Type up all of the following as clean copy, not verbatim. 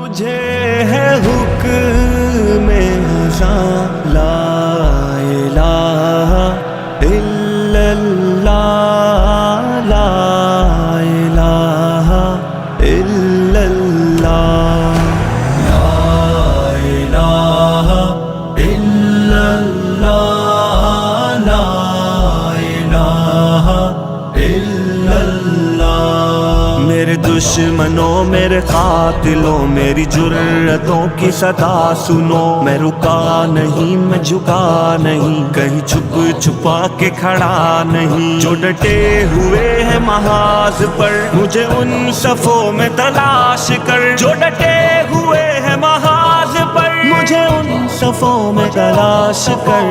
مجھے ہے حکم ازاں لا الہ الا اللہ لا الہ الا اللہ لا الہ الا اللہ لا الہ الا اللہ۔ میرے دشمنوں میرے قاتلوں میری جرتوں کی صدا سنو، میں رکا نہیں میں جھکا نہیں، کہیں چھپ چھپا کے کھڑا نہیں، جو ڈٹے ہوئے ہیں محاذ پر مجھے ان صفوں میں تلاش کر، جو ڈٹے ہوئے ہیں محاذ پر مجھے ان صفوں میں تلاش کر۔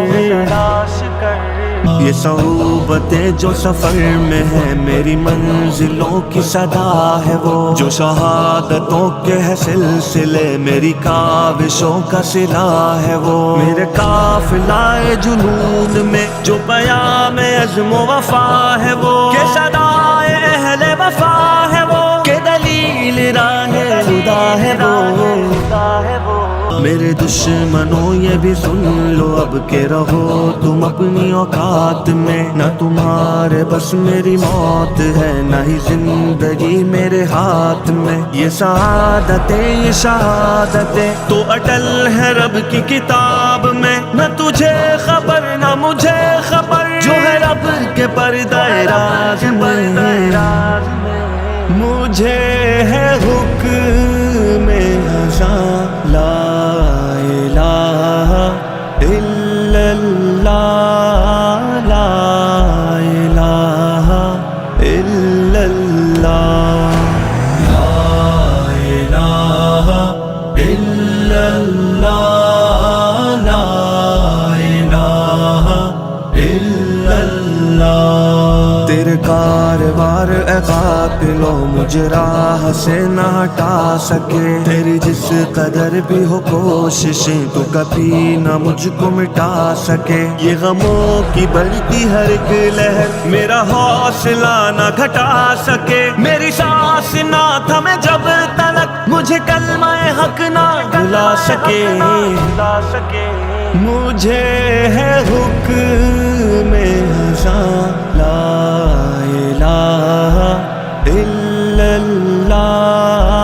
یہ صعوبتیں جو سفر میں ہے میری منزلوں کی صدا ہے وہ، جو شہادتوں کے ہے سلسلے میری کاوشوں کا صلہ ہے وہ، میرے قافلہ جنون میں جو پیام عزم و وفا ہے وہ، کہ صدائے اہل وفا ہے وہ، کہ دلیل راہ خدا ہے وہ۔ میرے دشمنوں یہ بھی سن لو اب کہ رہو تم اپنی اوقات میں، نہ تمہارے بس میری موت ہے نہ ہی زندگی میرے ہاتھ میں، یہ سعادتیں یہ شہادتیں تو اٹل ہے رب کی کتاب میں، نہ تجھے خبر نہ مجھے خبر جو ہے رب کے پردہ راز میں۔ مجھے ہے حکم ازاں لا الہ الا اللہ لا الہ الا اللہ لا الہ الا اللہ لا الہ الا اللہ۔ تیرے کاروار اے قاتلوں مجھے راہ سے نہ ہٹا سکے، تیری جس قدر بھی ہو کوششیں تو کبھی نہ مجھ کو مٹا سکے، یہ غموں کی بڑھتی ہر ایک لہر میرا حوصلہ نہ گھٹا سکے، میری سانس نہ تھمے جب تلک مجھے کلمہ حق نہ بھلا سکے۔ مجھے ہے حکم ازاں لا الہ الا اللہ